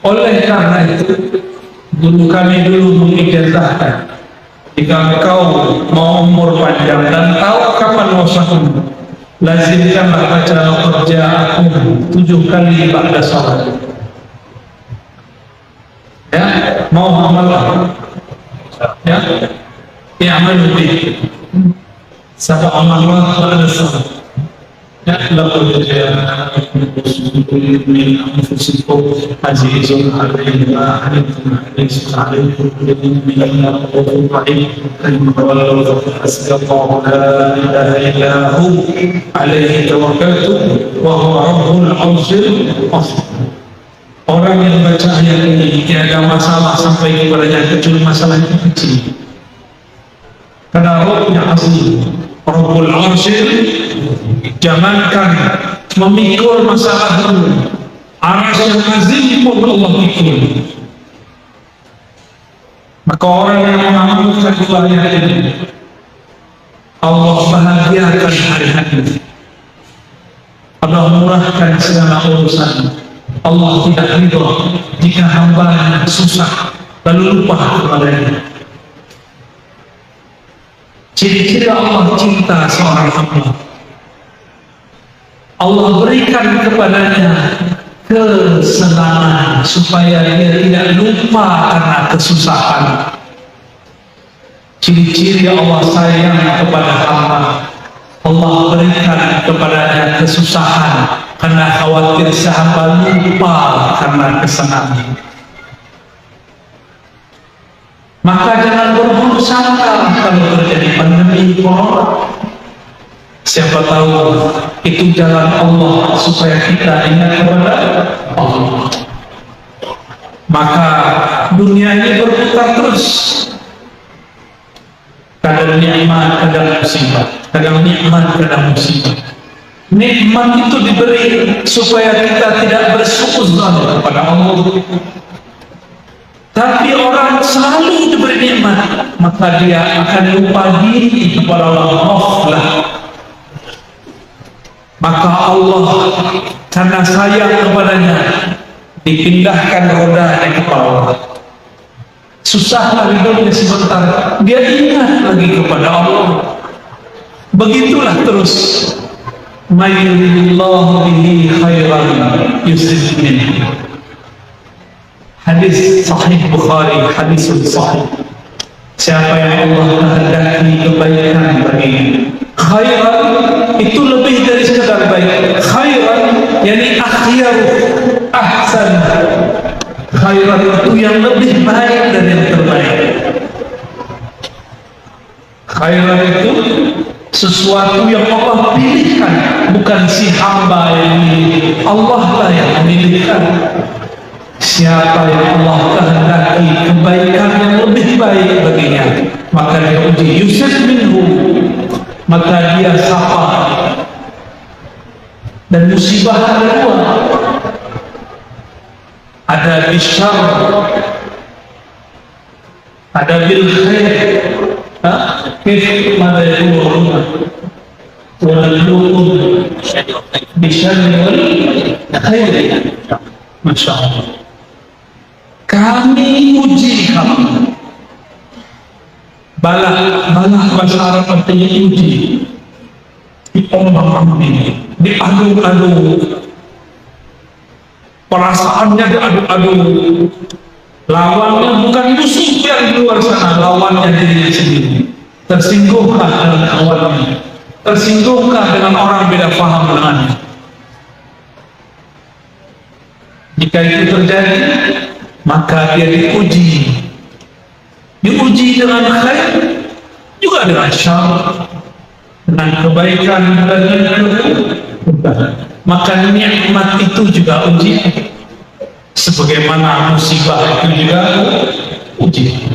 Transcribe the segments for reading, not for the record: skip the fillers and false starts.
Oleh karena itu, guru kami dulu mengijazahkan, jika engkau mau umur panjang dan tahu kapan wafatmu, lazimkanlah baca kerja aku 7 kali ba'da salat. Ya, mau amal ya, amal lebih sama amal pada salat. Ya, laqad ja'akum rasulun min anfusikum azizun 'alaihi ma 'anittum harisun 'alaikum bil mu'minina ra'ufur rahim. Hasbunallahu la ilaha illa hu 'alaihi tawakkaltu wa huwa rabbul 'arsyil 'azim. Orang yang baca ayat ini tiada masalah sampai kepadanya kecuali masalah yang kecil. Karena Rabbnya azim, Rabbul 'Arsyil, jangankan memikul masalah itu, Arsy yang azim pun Allah pikul. Maka orang yang mengamalkan dua ayat ini, Allah bahagiakan hari-hari, Allah murahkan segala urusan. Allah tidak ridho jika hamba susah lalu lupa kepadanya. Ciri-ciri Allah cinta seorang hamba, Allah berikan kepadanya kesenangan supaya dia tidak lupa karena kesusahan. Ciri-ciri Allah sayang kepada hamba, Allah berikan kepadanya kesusahan karena khawatir hamba lupa karena kesenangan. Maka jangan berburuk sangka kalau terjadi pandemi corona. Siapa tahu itu jalan Allah supaya kita ingat kepada Allah. Maka dunia ini berputar terus. Kadang nikmat, kadang musibah. Kadang nikmat, kadang musibah. Nikmat itu diberi supaya kita tidak bersuuzon kepada Allah. Tapi orang selalu diberi nikmat, maka dia akan lupa diri kepada Allah. Maka Allah karena sayang kepadanya dipindahkan rodanya kepada Allah. Susahlah hidupnya sebentar, dia ingat lagi kepada Allah. Begitulah terus. May yuridillahu bihi khairan yusib minhu. Hadis Sahih Bukhari, hadis sahih. Siapa yang Allah kehendaki kebaikan baginya, khairan itu lebih dari sekadar baik. Khairan yakni akhyar, ahsan. Khairan itu yang lebih baik dan yang terbaik. Khairan itu sesuatu yang Allah pilihkan, bukan si hamba yang memilih. Allah lah yang memilihkan. Siapa yang Allah kehendaki kebaikan yang lebih baik baginya, maka dia uji. Yusuf minhu, maka dia sapa. Dan musibah ada dua, ada bisyar, ada bil khair. Kif mana itu walaupun bisyar wal khair. Masya Allah. Kami uji kamu. Balah bahasa Arab artinya uji. Diombang-ambing, diadu-adu, perasaannya diadu-adu. Lawannya bukan musuh yang di luar sana, lawannya dirinya sendiri. Tersinggungkah dengan kawannya? Tersinggungkah dengan orang beda paham dengannya? Jika itu terjadi, maka dia diuji dengan khair, juga dengan syar, dengan kebaikan dan keburukan. Maka nikmat itu juga ujian, sebagaimana musibah itu juga ujian.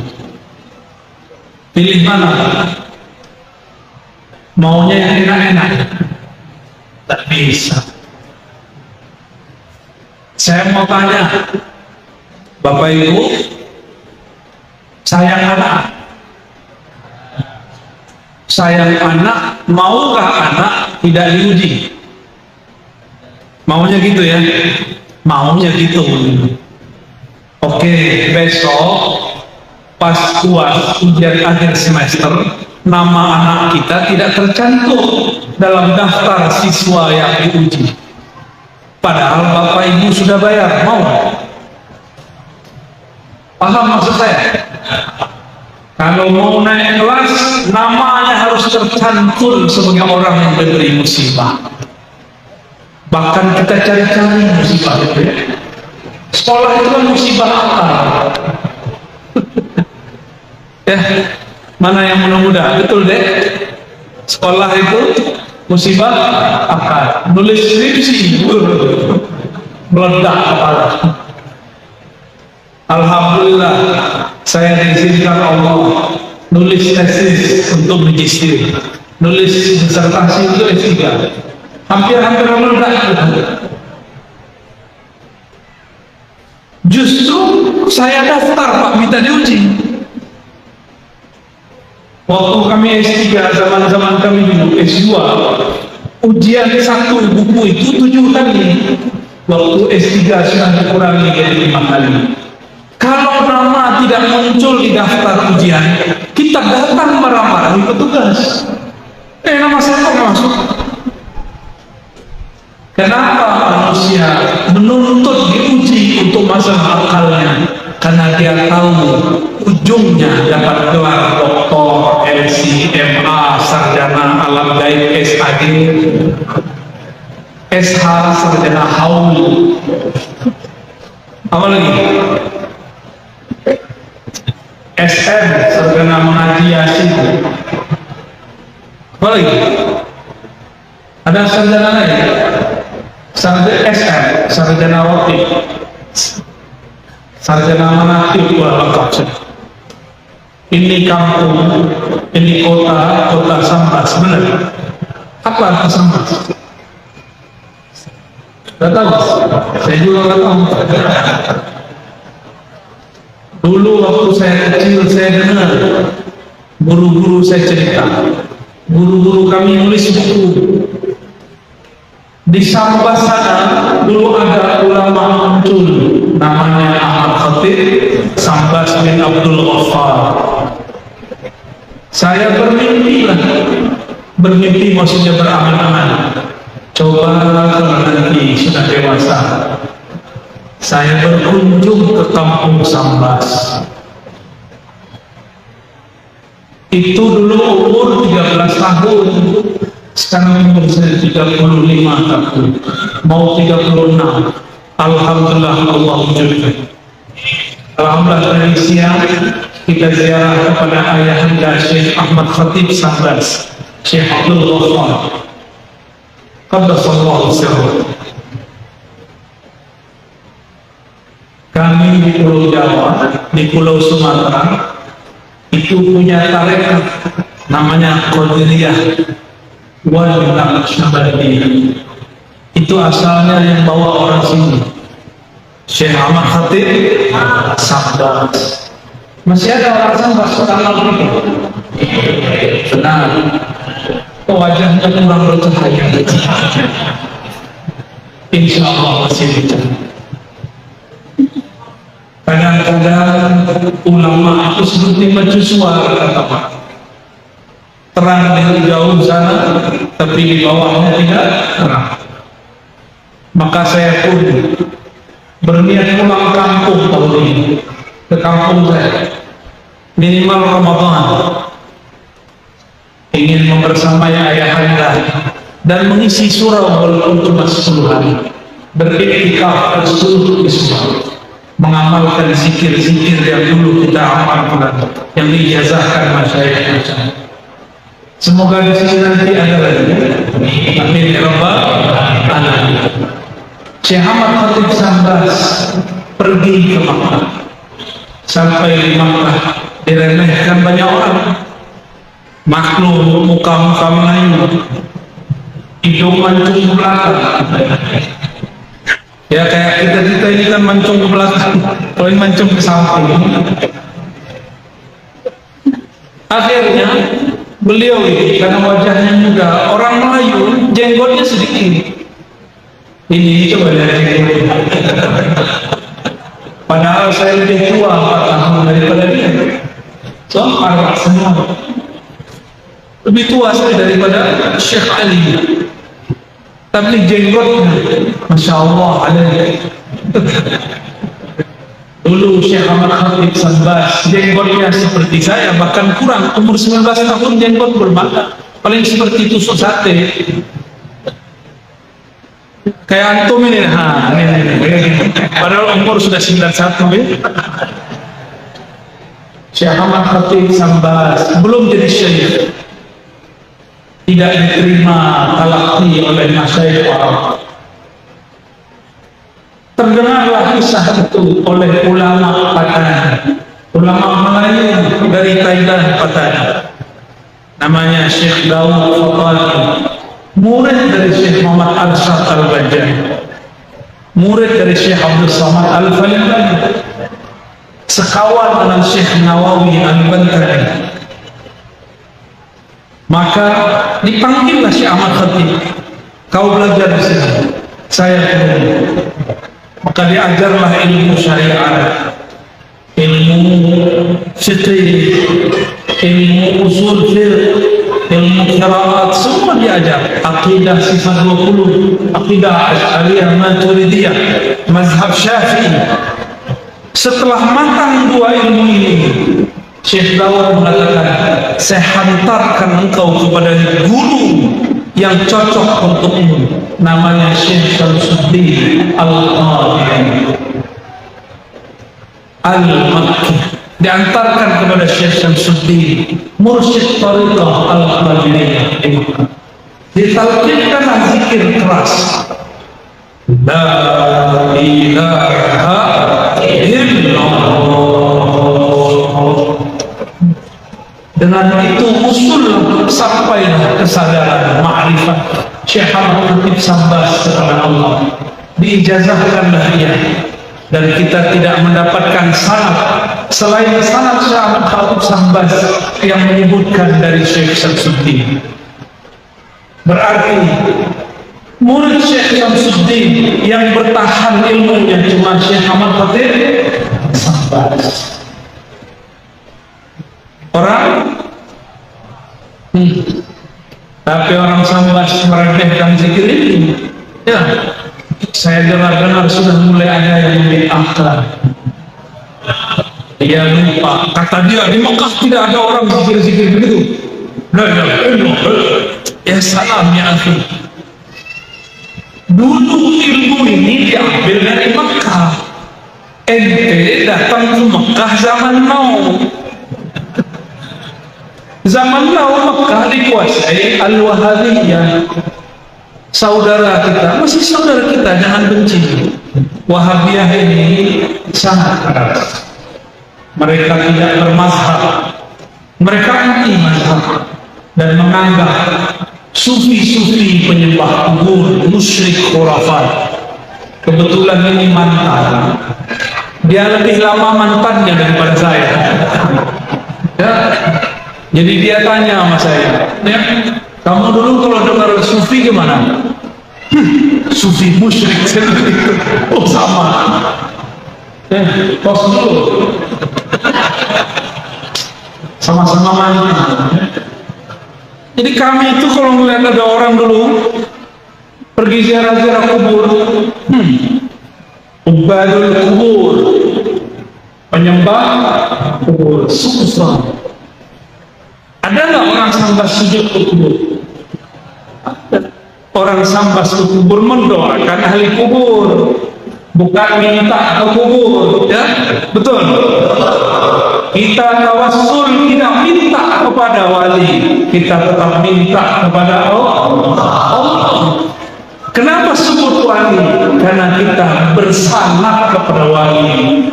Pilih mana? Maunya yang enak-enak, tak bisa. Saya mau tanya, Bapak Ibu, sayang anak, maukah anak tidak diuji? Maunya gitu ya, maunya gitu. Oke, besok pas UAS ujian akhir semester, nama anak kita tidak tercantum dalam daftar siswa yang diuji. Padahal Bapak Ibu sudah bayar, mau? Paham maksud saya? Kalau mau naik kelas, namanya harus tercantum sebagai orang yang diberi musibah. Bahkan kita cari-cari musibah itu ya. Sekolah itu kan musibah akal. Ya, mana yang mudah-mudah? Betul deh. Sekolah itu musibah akal. Nulis skripsi meledak kepala. Alhamdulillah saya diizinkan Allah nulis tesis untuk magister, nulis disertasi untuk S3. Hampir-hampir meledak. Justru saya daftar Pak, minta diuji. Waktu kami S3, zaman-zaman kami dulu S2, ujian satu buku itu 7 kali. Waktu S3 sudah dikurangi jadi 5 kali. Kalau nama tidak muncul di daftar ujian, kita datang marah-marahi petugas. Nama saya kok nggak masuk? Kenapa manusia menuntut diuji untuk masalah akalnya? Karena dia tahu ujungnya dapat gelar doktor, LC, MA, sarjana alam gaib, SAD, SH, sarjana haul. Apa lagi? SM, sarjana mengaji yasin. Apa lagi? Ada sarjana lain? Sarjana SM, sarjana roti, sarjana manakib, lengkap. Ini kampung, ini kota Sambas, benar? Apa arti Sambas? Tidak tahu, saya juga nggak tahu. Dulu waktu saya kecil saya dengar guru-guru saya cerita, guru-guru kami nulis buku. Di Sambas sana dulu ada ulama muncul namanya Ahmad Khatib Sambas bin Abdul Ghaffar. Saya bermimpi maksudnya berangan-angan, coba kalau nanti sudah dewasa saya berkunjung ke kampung Sambas. Itu dulu umur 13 tahun, sekarang umur saya 35 tahun, mau 36. Alhamdulillah Allah wujudkan. Alhamdulillah dari siang kita ziarah kepada ayahanda Syekh Ahmad Khatib Sambas, Syekh Abdul Ghaffar Qaddasallahu sirruh. Kami di Pulau Jawa, di Pulau Sumatera itu punya tarekat namanya Qadiriyah wal Naqsyabandi. Itu asalnya yang bawa orang sini, Syekh Ahmad Khatib Sambas. Masih ada orang Sambas kenal itu? Benar. Wajahnya kurang bercahaya. Insya Allah masih bercahaya. Kadang-kadang ulama itu seperti mercusuar, kata Pak. Terang dari jauh sana, tapi di bawahnya tidak terang. Maka saya pun berniat pulang kampung tahun ini, ke kampung saya, minimal Ramadan, ingin membersamai ayahanda dan mengisi surau walaupun cuma 10 hari, beriktikaf ke seluruh Islam, mengamalkan zikir-zikir yang dulu kita amalkan, yang diijazahkan masyayikh. Semoga di sini nanti ada lagi. Amin ya rabbal alamin. Syekh Ahmad Khatib Sambas pergi ke Makkah. Sampai di Makkah diremehkan banyak orang. Maklum muka-muka Melayu, hidung mancung ke belakang. Ya kayak kita ini kan mancung ke belakang, kalau ini mancung ke samping. Akhirnya beliau ini karena wajahnya juga orang Melayu, jenggotnya sedikit. Ini coba lihat jenggotnya. Padahal saya lebih tua 4 tahun daripada dia. So, arwah semua lebih tua saya daripada Syekh Ali. Tapi jenggotnya, Masya Allah, ada. Dulu Syekh Ahmad Khatib Sambas, jenggotnya seperti saya, bahkan kurang. Umur 19 tahun jenggot berbakar, paling seperti tusuk sate. Kayak antum ini, ini. Padahal umur sudah 91 ya. Syekh Ahmad Khatib Sambas belum jadi syekh, tidak diterima talaqi oleh masyayikh Arab. Terdengarlah kisah itu oleh ulama Patan, ulama Melayu dari Thailand Patan, namanya Syekh Daud Fatani, murid dari Syekh Muhammad Arsyad Al-Bajjah, murid dari Syekh Abdul Samad Al-Falibani, sekawan dengan Syekh Nawawi Al-Bantari. Maka dipanggillah Syekh Ahmad Khatib, kau belajar di sini, saya turun. Maka diajarlah ilmu syariat, ilmu fiqih, ilmu usul fiqh, ilmu qiraat, semua diajar. Aqidah sifat 20, aqidah Asy'ariyah Maturidiyah, mazhab Syafi'i. Setelah matang dua ilmu ini, Syekh Dawud mengatakan, saya hantarkan engkau kepada guru yang cocok untukmu, namanya Syekh Syamsuddin Al-Qadiri Al-Makki. Diantarkan kepada Syekh Syamsuddin, mursyid Thariqah Al-Qadiriyah. Ditalqinkan zikir keras, la ilaha illallah. Dengan itu usul sampai kesadaran ma'rifat Syekh Ahmad Khatib Sambas kepada Allah, diijazahkanlah ia, dan kita tidak mendapatkan sanad selain sanad Syekh Ahmad Khatib Sambas yang menyebutkan dari Syekh Syamsuddin. Berarti murid Syekh Syamsuddin yang bertahan ilmunya cuma Syekh Ahmad Khatib Sambas. Orang tapi orang Sambas meremehkan zikir ini. Ya, saya dengar sudah mulai ada yang membid'ahkan. Dia lupa, kata dia di Mekah tidak ada orang zikir-zikir begitu. Ya salam ya akhi. Dulu ilmu ini diambil dari Mekah. Ente datang ke Mekah zaman now. Zaman now Mekah dikuasai Al-Wahabiyah. Saudara kita, masih saudara kita, jangan benci. Wahabiyah ini sangat keras. Mereka tidak bermazhab, mereka anti mazhab dan menganggap sufi-sufi penyembah kubur, musyrik, khurafat. Kebetulan ini mantan, dia lebih lama mantannya daripada saya. Ya. Jadi dia tanya sama saya, ya, kamu dulu kalau dengar sufi gimana? Sufi musyrik. Oh sama. Tos dulu. Sama-sama mantan. Jadi kami itu kalau melihat ada orang dulu pergi ziarah-ziarah kubur, ubadul kubur, penyembah kubur, susah. Ada nggak orang Sambas sujud ke kubur? Ada. Orang Sambas ke kubur mendoakan ahli kubur, bukan minta ke kubur, ya betul. Kita tawassul tidak minta kepada wali, kita tetap minta kepada Allah. Kenapa sebut wali? Karena kita bersanad kepada wali.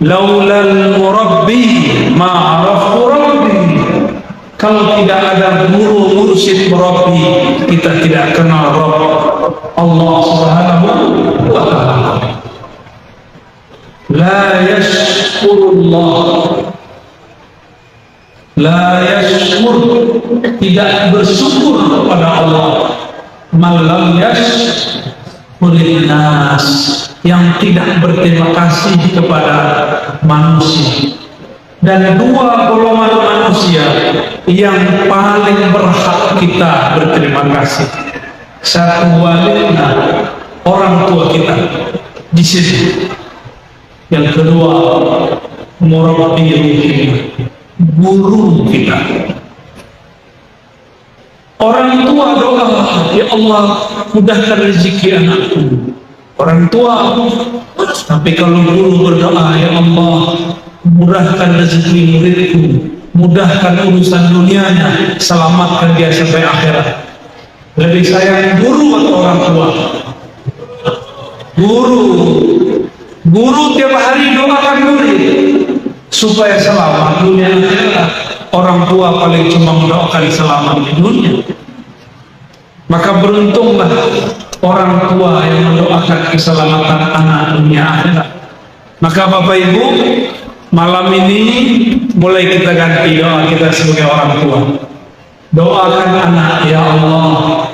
Laulal murabbi ma'arafu rabbi. Kalau tidak ada guru mursyid murabbi, kita tidak kenal Rabb Allah Subhanahu wa ta'ala. La yashkurullah, la yashkur, tidak bersyukur kepada Allah. Malam yashkurin nas, yang tidak berterima kasih kepada manusia. Dan dua golongan manusia yang paling berhak kita berterima kasih. Satu, walidna, orang tua kita di sini. Yang kedua, murabbi ruhina, guru kita. Orang tua doa, ya Allah mudahkan rezeki anakku. Orang tua. Tapi kalau guru berdoa, ya Allah mudahkan rezeki muridku, mudahkan urusan dunianya, selamatkan dia sampai akhirat. Lebih sayang guru atau orang tua? Guru tiap hari doakan murid supaya selamat dunia akhirat. Orang tua paling cuma mendoakan selamat di dunia. Maka beruntunglah orang tua yang mendoakan keselamatan anak dunia akhirat. Maka Bapak Ibu, malam ini mulai kita ganti doa kita sebagai orang tua. Doakan anak, ya Allah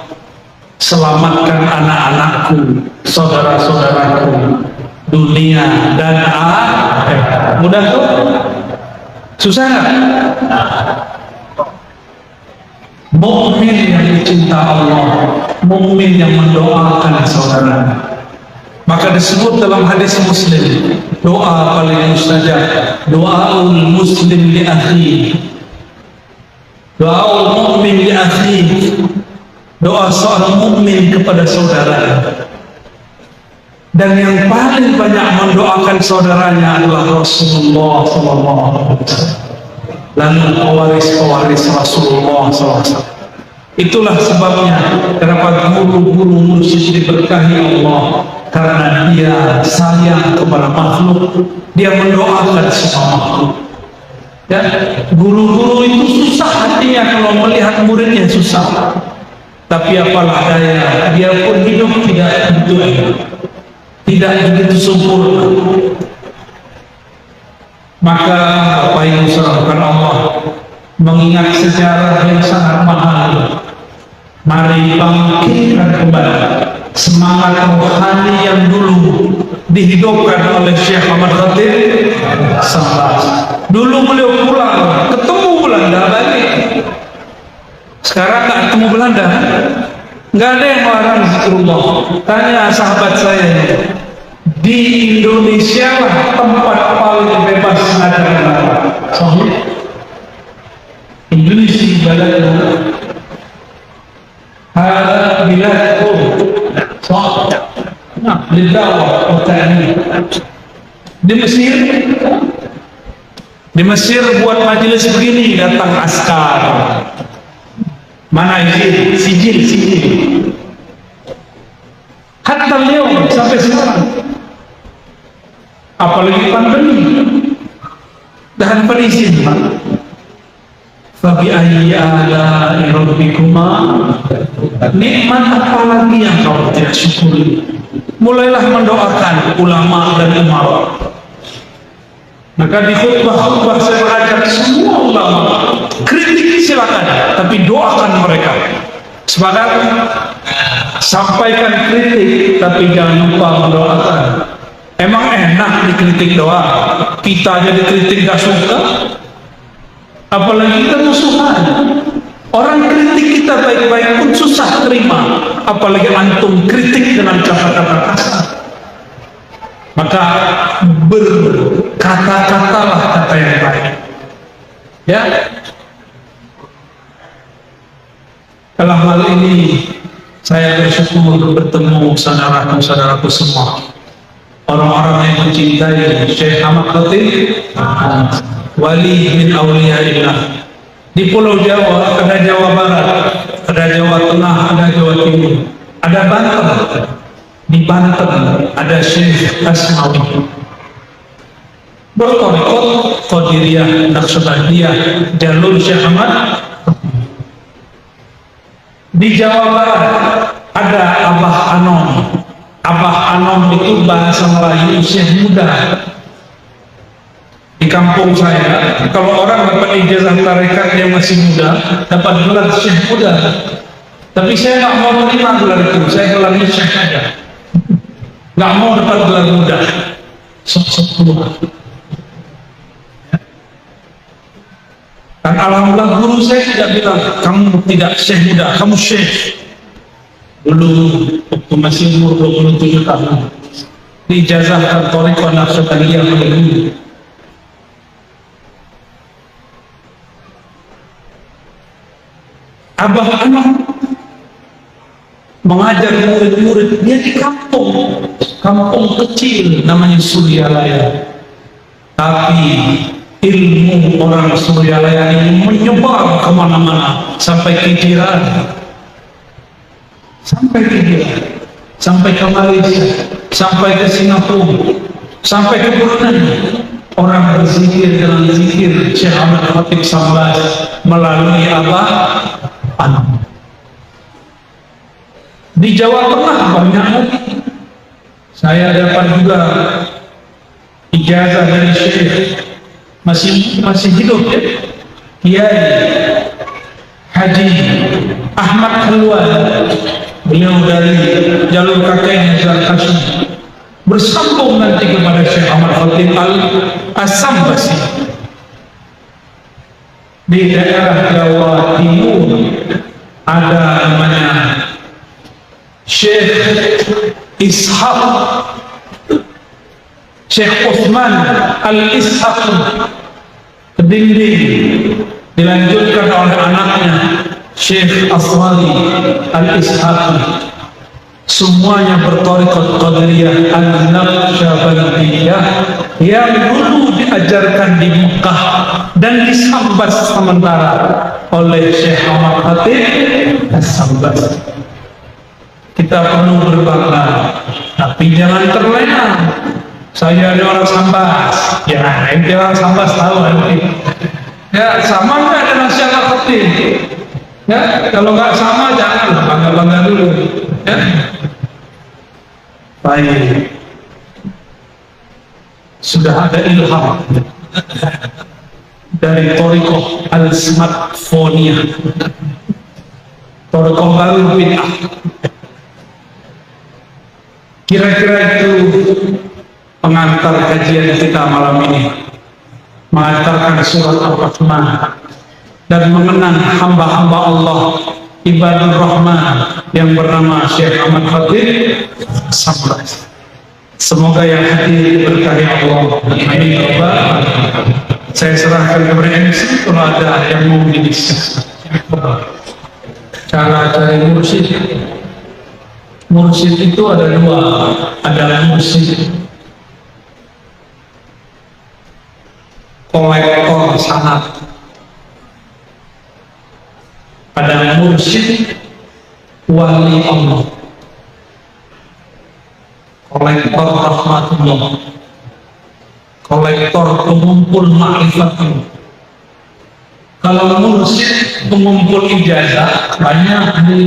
selamatkan anak-anakku, saudara-saudaraku, dunia dan akhirat. Mudah tuh? Susah nggak? Mukmin yang dicinta Allah, mukmin yang mendoakan saudara. Maka disebut dalam hadis Muslim, doa paling mustajab, doaul muslim li akhi, doaul mukmin li akhi, doa seorang mukmin kepada saudara. Dan yang paling banyak mendoakan saudaranya adalah Rasulullah SAW. Lalu pewaris-pewaris Rasulullah SAW. Itulah sebabnya kenapa guru-guru mursyid diberkahi Allah, karena dia sayang kepada makhluk, dia mendoakan semua makhluk. Ya, guru-guru itu susah hatinya kalau melihat muridnya susah. Tapi apalah daya, dia pun hidup tidak begitu, tidak begitu sempurna. Maka Bapak Ibu saudarakan Allah, mengingat sejarah yang sangat mahal, mari bangkitkan kembali semangat rohani yang dulu dihidupkan oleh Syekh Ahmad Khatib Sambas. Dulu beliau pulang, ketemu Belanda balik. Sekarang nggak ketemu Belanda, nggak ada yang melarang zikrullah. Tanya sahabat saya, di Indonesia lah tempat paling bebas ngajar. Sahih. Indonesia baladna hada biladkum sahih. Nah, lidawah utani. Di Mesir buat majelis begini datang askar. Mana izin? Sijil. Hatta leon sampai sekarang. Apalagi pandemi dan berizin, Pak. Fabi ayyi ala'i rabbikuma, nikmat apa lagi yang kau tidak syukuri? Mulailah mendoakan ulama dan umara. Maka di khutbah-khutbah saya mengajak semua ulama, kritik silakan, tapi doakan mereka. Sepakat? Sampaikan kritik, tapi jangan lupa mendoakan. Emang enak dikritik doa? Kita aja dikritik gak suka, apalagi kita musuhan. Orang kritik kita baik-baik pun susah terima, apalagi antum kritik dengan kata-kata kasar. Maka berkata-katalah kata yang baik. Ya. Dalam hal ini saya bersyukur bertemu saudaraku-saudaraku semua, orang-orang yang mencintai Syekh Ahmad Khatib, wali min awliyaillah. Di Pulau Jawa ada Jawa Barat, ada Jawa Tengah, ada Jawa Timur, ada Banten. Di Banten ada Syekh Asmawi, bertorikot Qadiriyah, Naqsyabandiyah, jalur Syekh Ahmad. Di Jawa Barat ada Abah Anom. Abah Anom itu bahasa Melayu Syekh muda. Di kampung saya, kalau orang dapat ijazah tarekat dia masih muda, dapat gelar Syekh muda. Tapi saya nggak mau terima gelar itu, saya gelarnya Syekh aja. nggak mau dapat gelar muda, sok-sok tua. Dan alhamdulillah guru saya tidak bilang kamu tidak syekh muda, kamu syekh. Dulu waktu masih umur 27 tahun diijazahkan thariqah Naqsyabandiyah oleh guru. Abah anak mengajar murid-murid dia di kampung kecil namanya Suryalaya, tapi ilmu orang Suryalaya ini menyebar kemana-mana sampai ke jiran, sampai ke Malaysia, sampai ke Singapura, sampai ke Brunei. Orang berzikir dengan zikir Syekh Ahmad Khatib Sambas melalui Abah Anak. Di Jawa Tengah banyak lagi. Saya dapat juga ijazah dari Syekh masih hidup ya, Kiai Haji Ahmad Khalwan. Beliau dari jalur kakeknya Zarkashi, bersambung nanti kepada Syekh Ahmad Khatib Al-Sambasi di daerah Jawa Timur. Ada namanya Syekh Ishaq, Syekh Uthman Al-Ishaq Kedinding, dilanjutkan oleh anaknya Syekh Aswali Al-Ishaq. Semuanya berthariqat Qadiriyah An-Naqsyabandiyah yang dulu diajarkan di Mekah dan disambas sementara oleh Syekh Ahmad Khatib As-Sambas. Kita perlu berbangga, tapi jangan terlena. Saya ada orang Sambas, ya ini orang Sambas tahu nanti. Ya sama nggak dengan Syekh Khatib? Ya kalau nggak sama jangan bangga-bangga dulu. Ya. Baik, sudah ada ilham dari thariqah al-smartphoniyah, thariqah baru bid'ah. Kira-kira itu pengantar kajian kita malam ini, mengantarkan surat Ar-Rahman dan mengenang hamba-hamba Allah Ibadur Rahman yang bernama Syekh Ahmad Khatib Sambas. Semoga yang hadir diberkahi Allah. Amin. Saya serahkan kepada MC kalau ada yang mau didiskusi. Cara cari mursyid. Mursyid itu ada dua, ada mursyid kolektor sanad, ada mursyid wali Allah, kolektor rahmatullah, kolektor pengumpul ma'rifatullah. Kalau mursyid pengumpul ijazah banyak di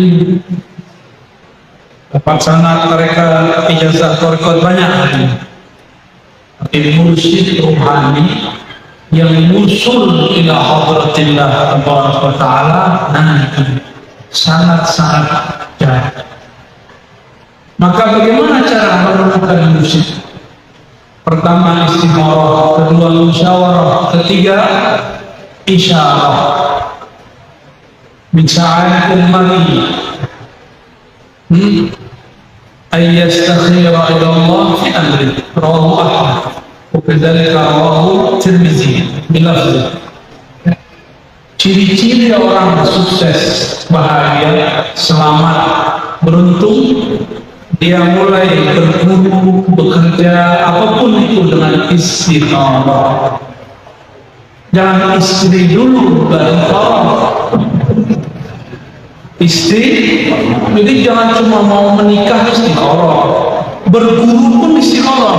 dapat sanad mereka ijazah thariqat banyak. Tapi mursyid ruhani yang musul ila hadratillah tabaraka wa ta'ala, nah sangat-sangat jauh. Maka bagaimana cara menemukan mursyid? Pertama istikharah, kedua musyawarah, ketiga isyarah. Binsa'atil mari ayyastakhira ila Allah fi amri, rawahu Ahmad. Wakadzalika rawahu Tirmizi bilafzi. Ciri-ciri orang sukses, bahagia, selamat, beruntung, dia mulai berguru, bekerja, apapun itu dengan istikharah. Jangan istri dulu baru kharaf. Jadi jangan cuma mau menikah istikharah, berguru pun istikharah.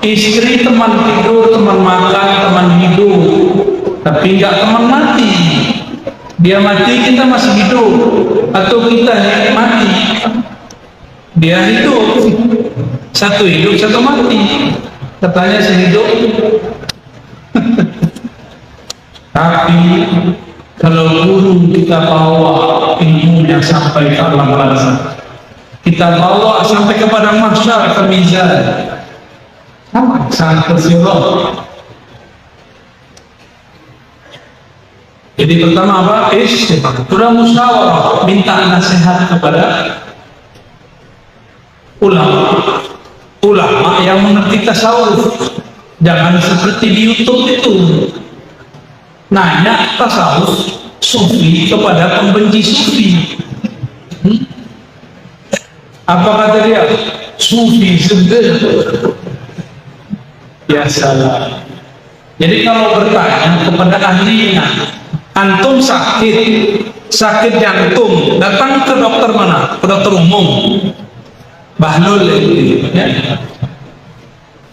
Istri teman tidur, teman makan, teman hidup, tapi enggak teman mati. Dia mati kita masih hidup, atau kita mati dia hidup. Satu hidup satu mati, katanya sehidup. Tapi kalau guru kita bawa ilmunya sampai ke alam barzakh, kita bawa sampai kepada mahsyar ke mizan, sangat tersirat. Jadi pertama apa? Sudah musyawarah, minta nasihat kepada ulama yang mengerti tasawuf. Jangan seperti di YouTube itu nanya tasawuf sufi kepada pembenci sufi. Apa kata dia? Sufi seger. Ya salah. Jadi kalau bertanya kepada ahlinya, antum sakit jantung, datang ke dokter mana? Ke dokter umum. Bahlul ya.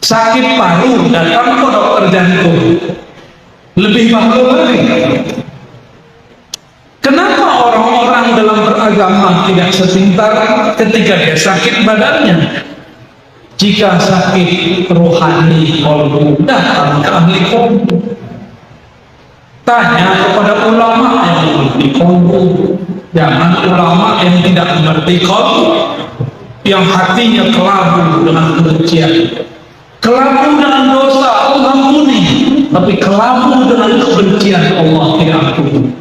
Sakit paru, datang ke dokter jantung. Lebih bahlul lagi. Kenapa orang-orang dalam beragama tidak sepintar ketika dia sakit badannya? Jika sakit rohani qalbu, datang ke ahli qalbu. Tanya kepada ulama yang mengerti qalbu. Jangan ulama yang tidak mengerti qalbu, yang hatinya kelabu dengan kebencian. Kelabu dengan dosa Allah ampuni, tapi kelabu dengan kebencian Allah tidak ampuni.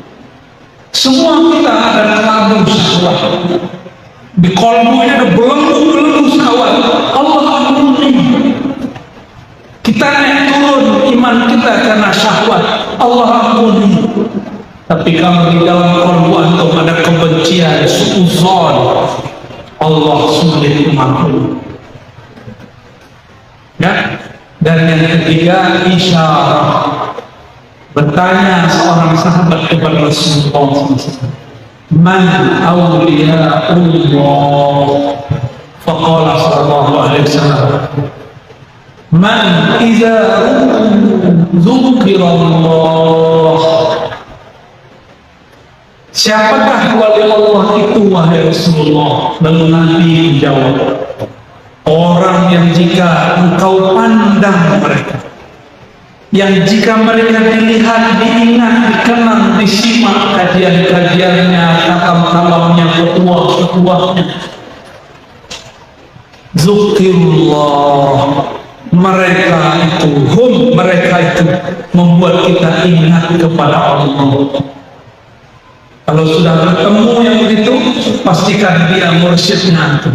Semua kita ada kelabu syahwat. Di kolbunya ada belenggu syahwat. Allah ampuni. Kita naik turun iman kita karena syahwat. Allah ampuni. Tapi kalau di dalam kolbu antum ada kebencian, suuzon, Allah sulit mengampuni. Ya? Dan yang ketiga, isyarah. Bertanya seorang sahabat kepada Rasulullah SAW, man awliyaullah? Faqala sallallahu alaihi wasallam, man idza dzukirallah. Siapakah wali Allah itu wahai Rasulullah? Lalu Nabi menjawab, orang yang jika engkau pandang mereka, yang jika mereka dilihat, diingat, dikenang, disimak kajian-kajiannya, kalam-kalamnya, petuah-petuahnya, zukirullah, mereka itu membuat kita ingat kepada Allah. Kalau sudah bertemu yang begitu, pastikan dia mursyidnya itu.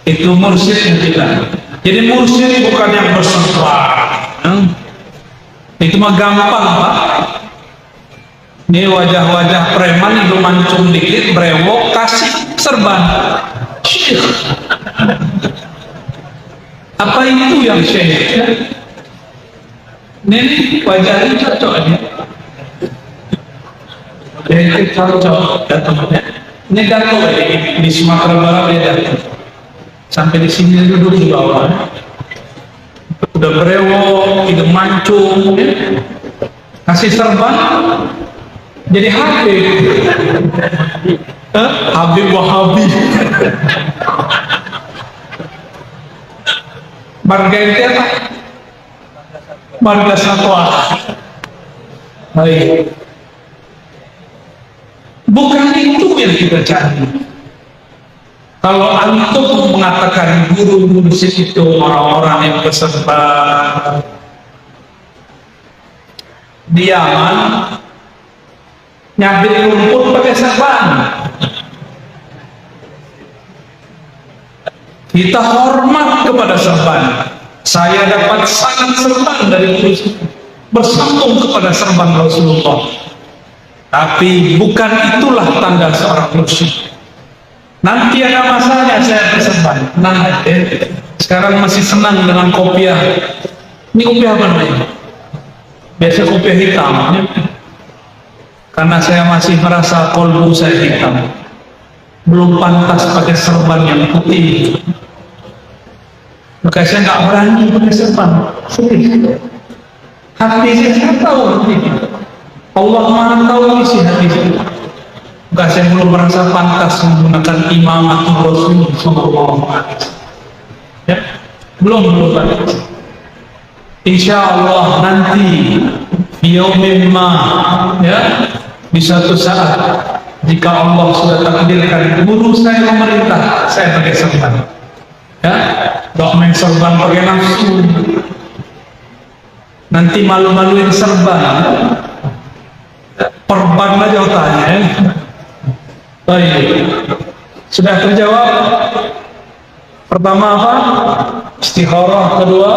Itu mursyidnya kita. Jadi mursyid bukan yang berserban. Itu mah gampang, Pak. Ini wajah-wajah preman itu mancung dikit, brewok, kasih serban. Syekh. Apa itu yang syekh? Ini wajahnya cocok ya. Ini cocok datangnya. Ini datang di Sumatera Barat ya datang. Sampai di sini duduk di bawah, udah brewok, itu mancung, ya. Kasih serban, jadi Habib, Habib Wahabi, marga itu apa? Marga Satwa. Baik, bukan itu yang kita cari. Kalau antum mengatakan guru mursyid itu orang-orang yang berserban, di Yaman nyabit rumput pakai serban, kita hormat kepada serban. Saya dapat sangat serban dari mursyid, bersambung kepada serban Rasulullah. Tapi bukan itulah tanda seorang mursyid. Nanti ada masanya saya berserban. Nah, sekarang masih senang dengan kopiah. Ini kopiah apa namanya? Biasa kopiah hitam. Karena saya masih merasa kolbu saya hitam, belum pantas pakai serban yang putih. Maka saya nggak berani pakai serban. Hati saya tahu. Allah Maha tahu isi hati saya. Maka saya belum merasa pantas menggunakan imamatul Rasul sallallahu alaihi wasallam. Ya, belum pantas. Insya Allah nanti yaumim ma, ya, di suatu saat Jika Allah sudah takdirkan guru saya memerintah, saya pakai serban. Ya, dok main serban pakai nafsu. Nanti malu-maluin serban. Perban aja otaknya. Ya. Baik. Sudah terjawab? Pertama apa? Istikharah. Kedua,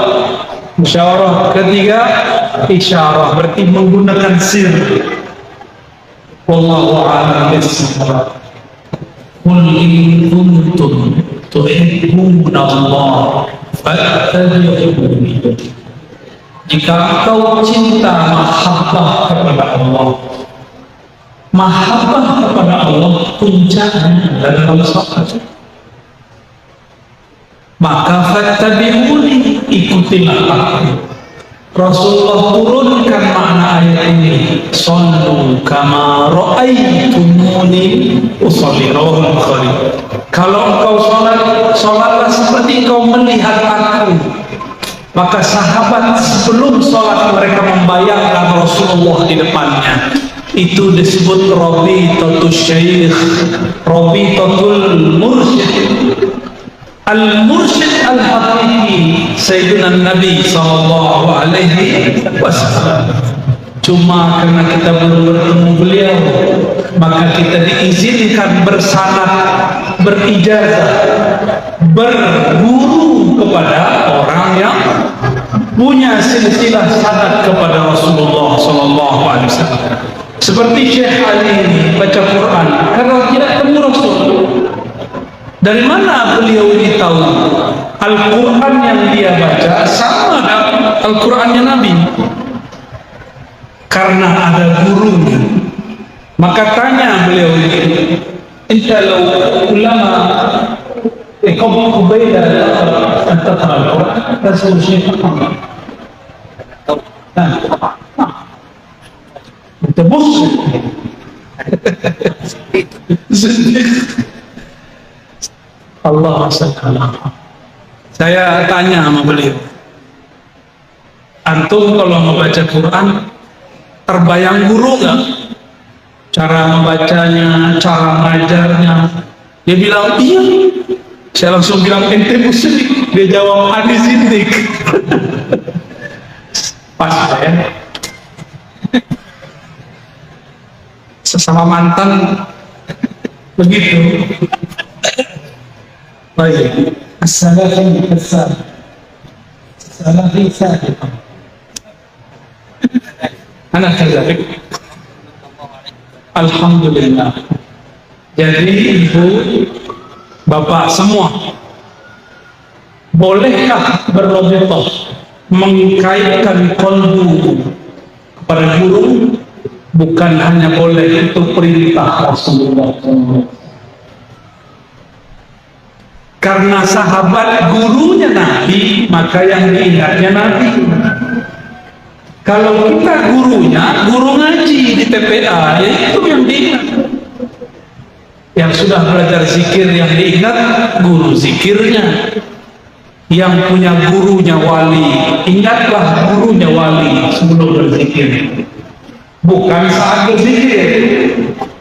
musyawarah. Ketiga, isyarah. Berarti menggunakan sir. Wallahu a'lam bishawab. Qul in kuntum tuhibbuna Allah fattabi'uni. Jika engkau cinta mahabbah kepada Allah, mahabbah kepada Allah puncaknya dalam salat, maka fattabi'uni, ikutilah aku. Rasulullah turunkan makna ayat ini, sallu kama ra'aitumuni usolli, rawahul Bukhari. Kalau engkau sholatlah seperti engkau melihat aku. Maka sahabat sebelum sholat mereka membayangkan Rasulullah di depannya. Itu disebut rabitatul syaikh, rabitatul mursyid. Al-mursyid al-haqiqi Sayyidina Nabi sallallahu alaihi wasallam. Cuma karena kita belum bertemu beliau, maka kita diizinkan bersanad, berijazah, berguru kepada orang yang punya silsilah sanad kepada Rasulullah sallallahu alaihi wasallam. Seperti Syekh Ali ini baca Quran karena tidak temu Rasul. Dari mana beliau ini tahu Al-Quran yang dia baca sama dengan Al-Qurannya Nabi? Karena ada gurunya. Maka tanya beliau ini, intalau ulama kaum Ubaidah antara Al-Quran dan Syekh Muhammad. Itu musyrik. Allah SWT. Saya tanya sama beliau, antum kalau membaca Quran terbayang guru nggak? Cara membacanya, cara mengajarnya? Dia bilang iya. Saya langsung bilang ente musyrik. Dia jawab hadis zindik. Pas ya. Sesama mantan begitu. Baik. As-salafi as-salih. Salafi salih. Anak kadzalik. Alhamdulillah. Jadi ibu, bapak semua, bolehkah berrabithah, mengkaitkan qalbu kepada guru? Bukan hanya boleh, itu perintah Rasulullah SAW. Karena sahabat gurunya Nabi, maka yang diingatnya Nabi. Kalau kita gurunya, guru ngaji di TPA, ya itu yang diingat. Yang sudah belajar zikir yang diingat, guru zikirnya. Yang punya gurunya wali, ingatlah gurunya wali sebelum berzikir. Bukan saat berzikir.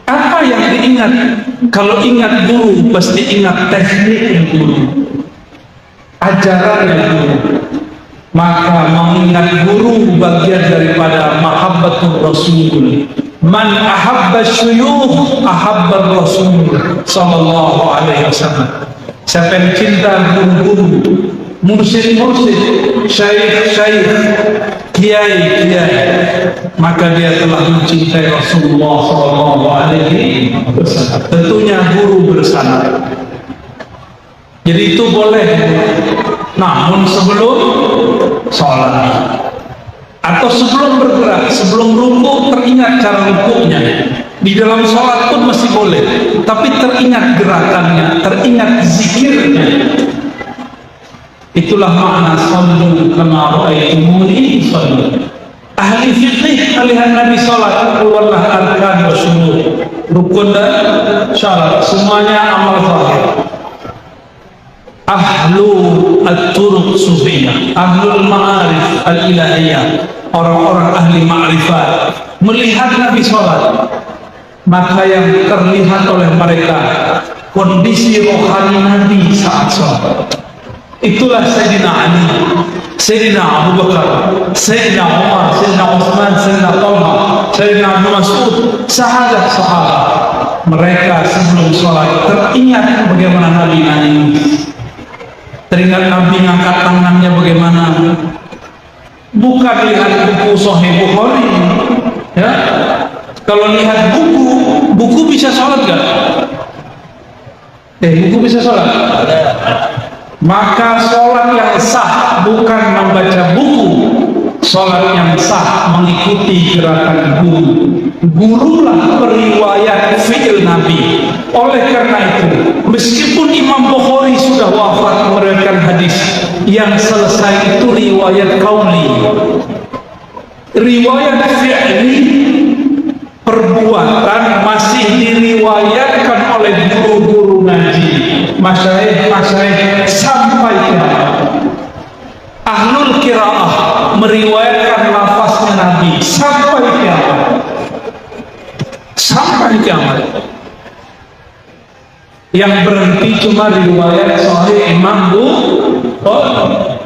Apa yang diingat? Kalau ingat guru, pasti ingat tekniknya guru, ajarannya guru. Maka mengingat guru bagian daripada mahabbatul Rasul. Man ahabba syuyukh ahabba Rasul sallallahu alaihi wasallam. Siapa yang cinta guru-guru, mursyid-mursyid, syekh-syekh, kiai-kiai, maka dia telah mencintai Rasulullah sallallahu alaihi wasallam. Tentunya guru bersanad. Jadi itu boleh. Namun sebelum sholat atau sebelum bergerak, sebelum rukuk, teringat cara rukuknya. Di dalam sholat pun masih boleh, tapi teringat gerakannya, teringat zikirnya. Itulah makna sallu kama ra'aitumuni usolli. Ahli fikih alihan Nabi sholat keluarlah arkan wa syurut, rukun dan syarat, semuanya amal zahir. Ahlu at-turuq sufiyah, ahlul ma'arif al-ilahiyah, orang-orang ahli ma'rifat melihat Nabi sholat, maka yang terlihat oleh mereka kondisi rohani Nabi saat sholat. Itulah Sayyidina Ali, Sayyidina Abu Bakar, Sayyidina Umar, Sayyidina Utsman, Sayyidina Talha, Sayyidina Abu Mas'ud, sahabat-sahabat. Mereka sebelum sholat teringat bagaimana Nabi nangis, teringat Nabi ngangkat tangannya bagaimana. Bukan lihat buku Sahih Bukhari, ya. Kalau lihat buku bisa sholat gak? Buku bisa sholat? Maka sholat yang sah bukan membaca buku. Sholat yang sah mengikuti gerakan guru. Gurulah periwayat fi'il Nabi. Oleh karena itu, meskipun Imam Bukhari sudah wafat meriwayatkan hadis, yang selesai itu riwayat qauli. Riwayat fi'li, perbuatan, masih diriwayatkan oleh guru-guru ngaji, masyayikh sampai kiamat. Ahlul qiraah meriwayatkan lafaznya Nabi sampai kiamat. Sampai kiamat. Yang berhenti cuma riwayat Sahih Imam Bukhari.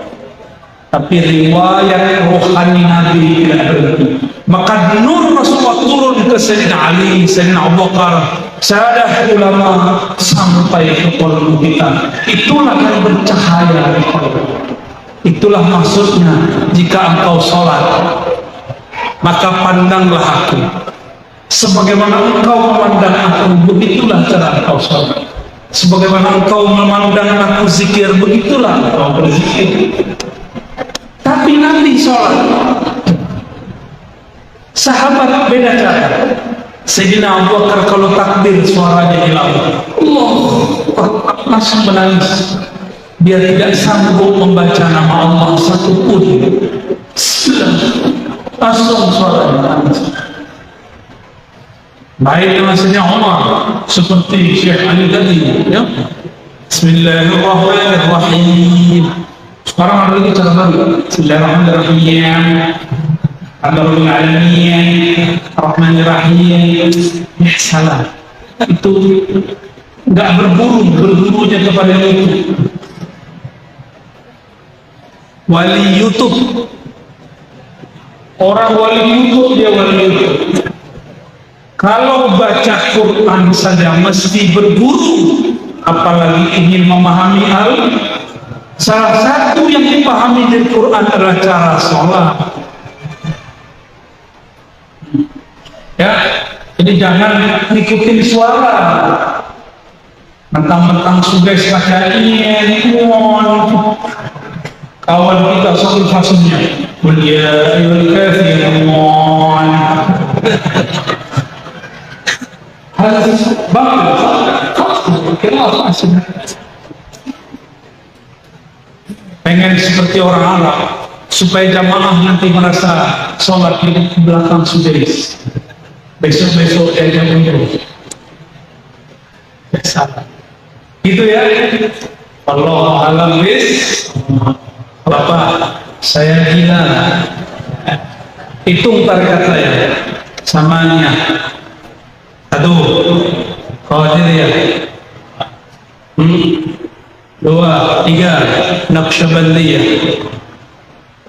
Tapi riwayat rohani Nabi tidak berhenti. Maka nur Rasulullah turun ke Sayyidina Ali, Sayyidina Abu Bakar, sahadat ulama sampai ke kolom kita. Itulah yang bercahaya di kolom. Itulah maksudnya, jika engkau sholat, maka pandanglah aku sebagaimana engkau memandang aku, begitulah cara engkau sholat. Sebagaimana engkau memandang aku zikir, begitulah engkau berzikir. Tapi nanti sholat, sahabat beda cara. Sayyidina Abu Bakar kalau takbir suaranya hilang, Allah langsung menangis. Dia tidak sanggup membaca nama Allah satupun. Langsung suaranya menangis. Baik dengan Sayyidina Umar, seperti Syekh Ali tadi, ya. Bismillahirrahmanirrahim. Sekarang ada lagi cara baru. Bismillahirrahmanirrahim. Alhamdulillahirabbil alamin. Arrahmanirrahim. Ya salah. Itu enggak bergurunya kepada YouTube. Wali YouTube. Orang wali YouTube, dia wali YouTube. Kalau baca Quran saja mesti berguru, apalagi ingin memahami salah satu yang dipahami dari Quran adalah cara sholat. Ya, jadi jangan ikutin suara. Mentang-mentang sudah baca ini, kawan kita satu fasenya, ya ayyuhal kafirun. Pengen seperti orang Arab supaya jamaah nanti merasa sholat di belakang sudais. Besok-besok dia mundur. Salah. Gitu ya. Allah alam bis. Bapak, saya gila. Hitung target saya. Samanya. 1, Qadiriyah. 2, 3, Naqsyabandiyah.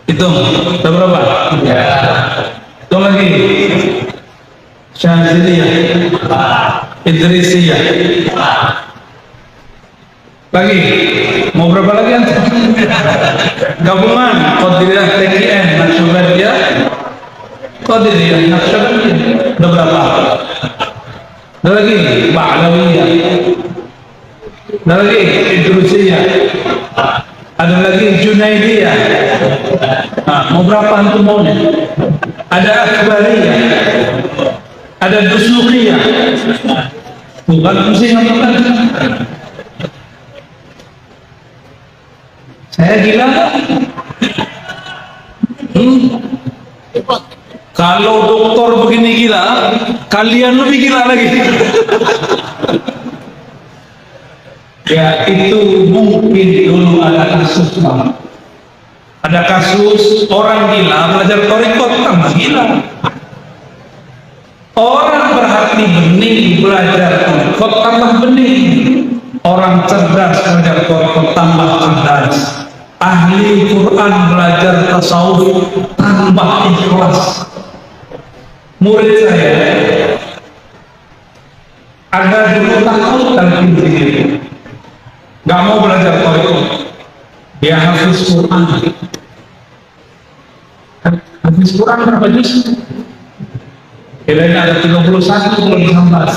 Hitung, berapa? Ya. Hitung lagi. Syaziliyah. Idrisiyah. Lagi. Mau berapa lagi antum? Gabungan Qadiriyah, TKN, Naqsyabandiyah, Qadiriyah, Naqsyabandiyah. Udah berapa? Ada lagi Ba'lawiyah. Ada lagi Idrisiyah. Ada lagi Junaidiyah. Mau berapa antum maunya? Ada Akbariyah. Ada Dusuqiyah. Bukan mesti ngomongkan. Saya gila nggak? Kalau dokter begini gila, kalian lebih gila lagi. Ya itu mungkin dulu ada kasus, ada kasus orang gila belajar thariqat tambah gila. Orang berhati bening belajar kok tambah bening. Orang cerdas belajar kok tambah cerdas. Ahli Quran belajar tasawuf tambah ikhlas. Murid saya ada dulu takut talqin zikir, nggak mau belajar Quran, dia hafiz Quran. Hafiz Quran berapa juz? Kira-kira ada 31 belum sampai.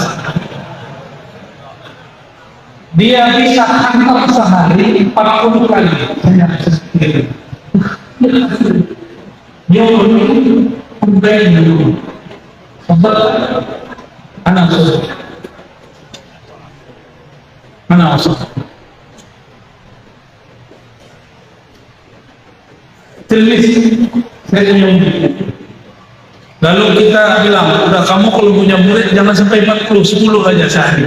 Dia bisa hantar sehari 40 kali. Saya sendiri. Dia udah dulu. Sebab anak susah. Anak susah. Tulis saya punya. Lalu kita bilang, udah kamu kalau punya murid jangan sampai 40, 10 aja sehari.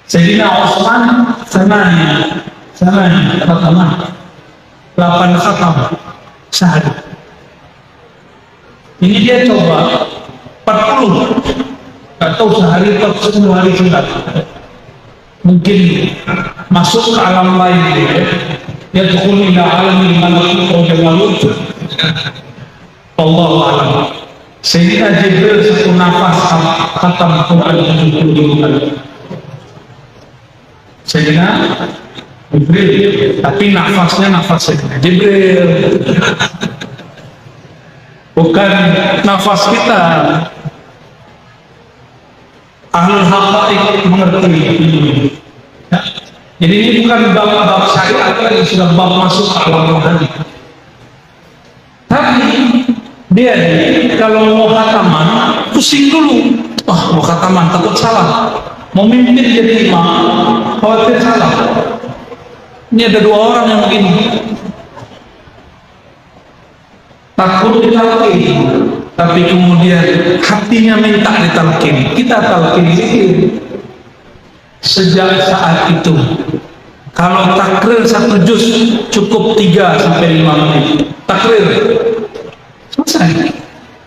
Sayyidina Utsman sananya khatam 8 khatam sehari. Ini dia coba 40, atau sehari atau 10 hari sunat. Mungkin masuk ke alam lain ya tukhul ila alamil malakut wa jamalut. Allahu a'lam. Sayyidina Jibril satu nafas khatam Quran 70 kali. Sayyidina Jibril, tapi nafasnya nafas Sayyidina Jibril, bukan nafas kita. Ahlul haqaiq mengerti ya. Jadi ini bukan bab syariat lagi, sudah bab masuk alam rohani. Tapi dia kalau mau khataman pusing dulu. Wah, mau khataman takut salah, mau mimpin jadi imam khawatir salah. Ini ada 2 orang yang begini, takut ditalqin, tapi kemudian hatinya minta ditalqin. Kita talqin zikir. Sejak saat itu kalau takrir 1 juz cukup 3 sampai 5 menit. Takrir selesai,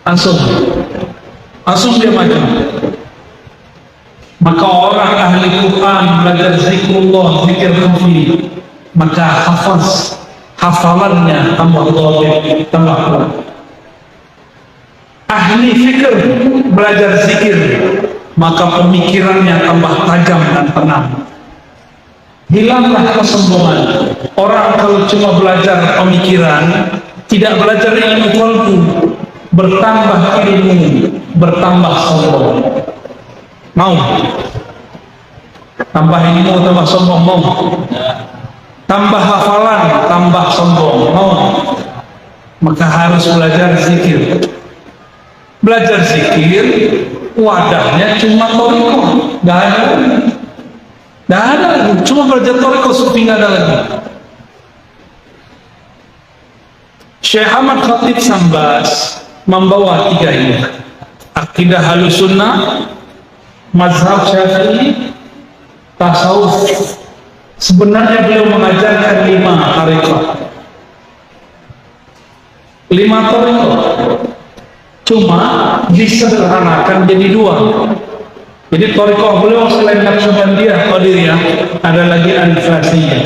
langsung dia maju. Maka orang ahli Quran belajar zikrullah, zikir khafi, maka hafalannya tambah dhabit, tambah kuat. Ahli fikir belajar zikir, maka pemikirannya tambah tajam dan tenang. Hilanglah kesombongan. Orang kalau cuma belajar pemikiran, tidak belajar ilmu qalbu, bertambah ilmu, bertambah sombong. Mau? Tambah ilmu, tambah sombong, mau? Tambah hafalan, tambah sombong, mau? Maka harus belajar zikir. Belajar zikir, wadahnya cuma toriko, nggak ada lagi. Cuma belajar toriko, sufi nggak ada lagi. Syekh Ahmad Khatib Sambas membawa 3 ini: akidah Ahlus Sunnah, mazhab Syafi'i, tasawuf. Sebenarnya beliau mengajarkan 5 tarekat, 5 tarekat, cuma disederhanakan jadi 2. Jadi tarekat beliau selain Naqsyabandiyah, Qadiriyah, ada lagi Al-Fasiyah,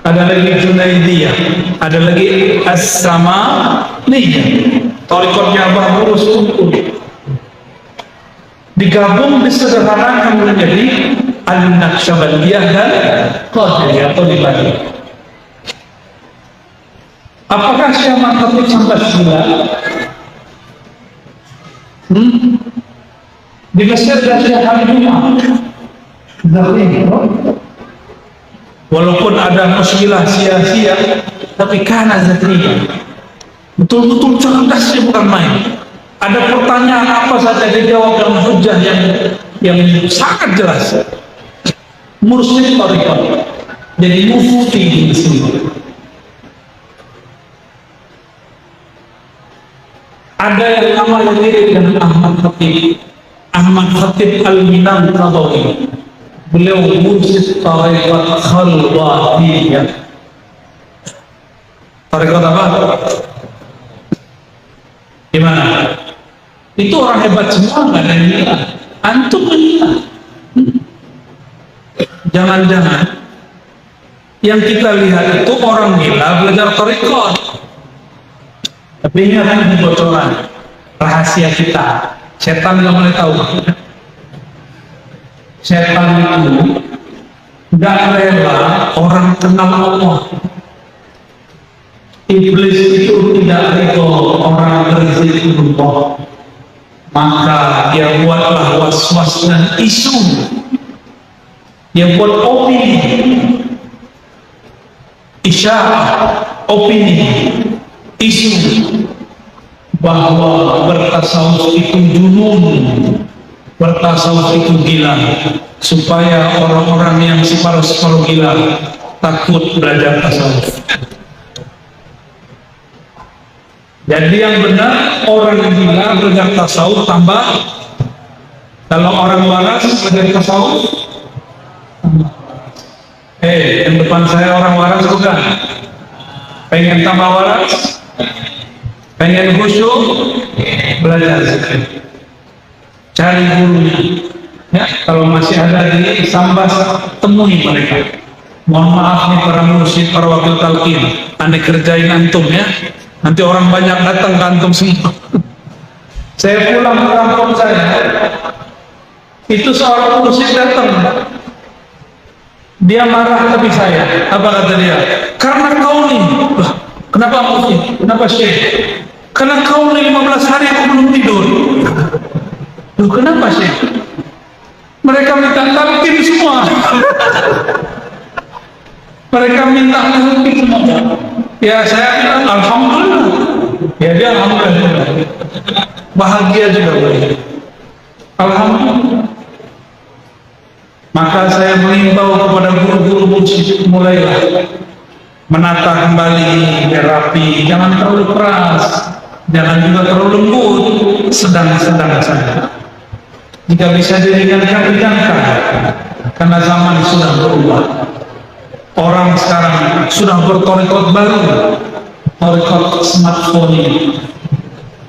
ada lagi Junaidiyah, ada lagi As-Samaniyah. Tarekatnya Abah Burus Kumpul digabung, disederhanakan menjadi Al-Naqsyabandiyah dan Qadiriyah atau dibagi. Apakah Syekh Ahmad Khatib Sambas gila? Di Mesir dan Syekh Habibullah, walaupun ada muskilah sia-sia, tapi karena zatria betul-betul cerdasnya bukan main. Ada pertanyaan apa saja dijawab dengan hujah yang sangat jelas. Mursyid tarekat, jadi mufti di Mesir. Ada yang namanya mirip dengan Ahmad Khatib Al-Minangkawi. Beliau mursyid tarekat Khalwatiyah. Tarekat apa? Gimana? Itu orang hebat semua, nggak ada yang gila. Antum gila. Jangan-jangan yang kita lihat itu orang gila belajar thariqat. Tapi ingat ini bocoran rahasia kita. Setan nggak boleh tahu. Setan itu nggak rela orang kenal Allah. Iblis itu tidak ridho orang berzikirullah, maka dia buatlah was-was dan isu, dia buat opini, isyarah, opini, isu bahwa bertasawuf itu junun, bertasawuf itu gila, supaya orang-orang yang separuh-separuh gila takut belajar tasawuf. Jadi yang benar, orang gila belajar tasawuf tambah. Kalau orang waras belajar tasawuf, yang depan saya orang waras bukan? Pengen tambah waras? Pengen khusyuk? Belajar zikir. Cari gurunya. Ya, kalau masih ada di Sambas, temui mereka. Mohon maaf nih para mursyid, para wakil talqin, Anda kerjain antum ya. Nanti orang banyak datang ke antum semua. Saya pulang ke kampung saya, itu seorang mursyid datang, dia marah tapi saya. Apa kata dia? Karena kau nih. Lah, kenapa mursyid? Kenapa syekh? Karena kau nih 15 hari aku belum tidur. Loh, kenapa syekh? Mereka minta talqin semua. Mereka minta talqin semua. Ya saya bilang alhamdulillah. Ya dia alhamdulillah. Bahagia juga boleh. Alhamdulillah. Maka saya mengimbau kepada guru-guru mursyid, mulailah menata kembali biar rapi, jangan terlalu keras, jangan juga terlalu lembut, sedang-sedang saja. Jika bisa diringankan, karena zaman sudah berubah. Orang sekarang sudah berthariqat baru, thariqat smartphone ini,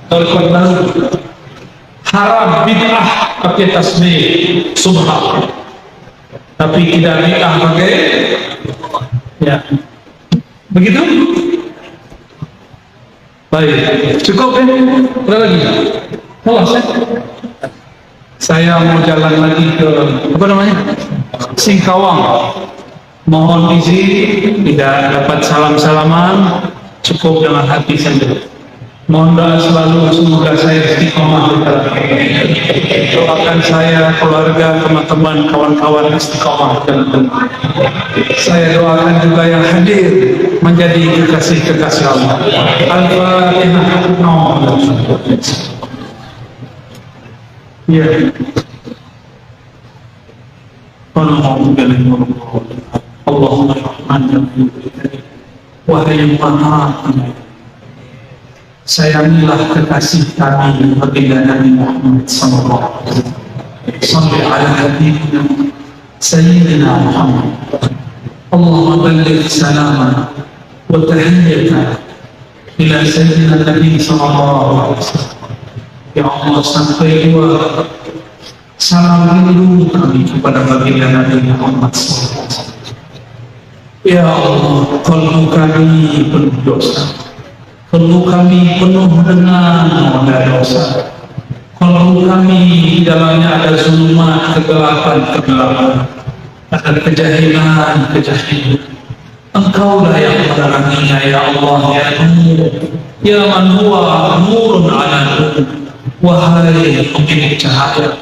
thariqat baru. Haram bid'ah pakai tasbih subhan, tapi tidak bid'ah pakai ya. Begitu? Baik, cukup ya? Ada lagi? Puas ya? Saya mau jalan lagi ke apa namanya? Singkawang. Mohon izin, tidak dapat salam-salaman, cukup dengan hati saja. Mohon doa selalu, semoga saya istiqomah. Doakan saya, keluarga, teman-teman, kawan-kawan istiqomah. Saya doakan juga yang hadir menjadi kekasih-kekasih Allah. Al-Fatihah. Ya. Allahumma rahman wahai yang maha pengasih, sayangilah kekasih kami baginda Nabi Muhammad sallallahu alaihi wasallam. Salli ala habibina sayyidina Muhammad. Allahumma balligh salamana wa tahiyyatana ila sayyidina Nabi sallallahu alaihi wasallam. Ya Allah, sampai dua salam rindu kami kepada baginda Nabi Muhammad SAW. Ya Allah, kalbu kami penuh dosa, kalbu kami penuh dengan dosa, kalbu kami di dalamnya ada zulmat, kegelapan, ada kejahilan. Engkaulah yang meneranginya, ya Allah, ya Nur, ya man huwa nurun ala nur. Wahai pemilik cahaya,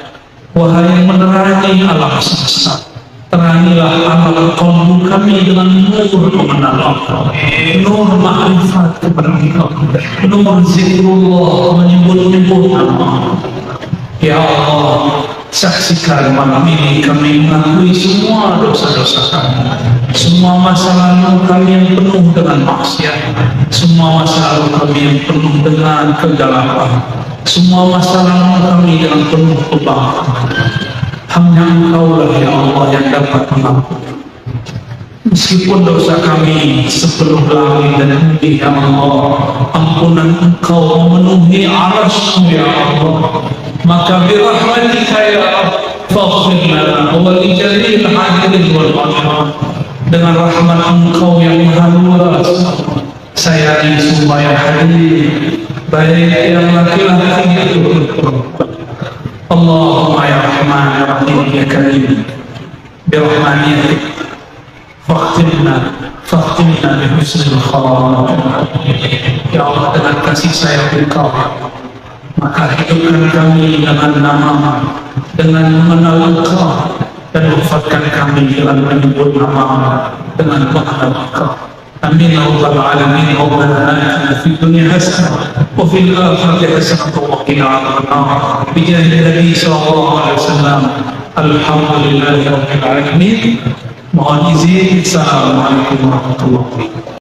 wahai yang menerangi alam semesta, terangilah amal kalbu kami dengan nur mengenal Allah, nur ma'rifat kepada Engkau, nur zikrullah, menyebut-nyebut nama. Ya Allah, saksikan malam ini kami mengakui semua dosa-dosa kami, semua masa lalu kami yang penuh dengan maksiat, semua masa lalu kami yang penuh dengan kegelapan, semua masa lalu kami yang penuh kebanggaan. Hanya Engkau lah ya Allah yang dapat mengampuni. Meskipun dosa kami sepenuh langit dan bumi, ya Allah, ampunan Engkau memenuhi arasmu, ya Allah, maka birahmatika ya Allah faghfir lana wa li jami'il hadirin wal hadirat. Dengan rahmat Engkau yang maha luas, sayangi semua yang hadir, baik yang laki-laki maupun perempuan. Allahumma ya Rahman ya Rahim ya Karim, birahmatika Fakhtimna bihusnil khatimah. Ya Allah, dengan kasih sayang Engkau, maka hidupkan kami dengan nama, dengan mengenal Engkau, dan wafatkan kami dengan menyebut nama, dengan mengenal Engkau. Amin ya rabbal alamin. Rabbana atina fid dunya hasanah wa fil akhirati hasanah wa qina adzabannar. Bi jahi Nabi sallallahu alaihi wasallam. Alhamdulillahi rabbil alamin. Mohon izin, assalamualaikum warahmatullahi wabarakatuh.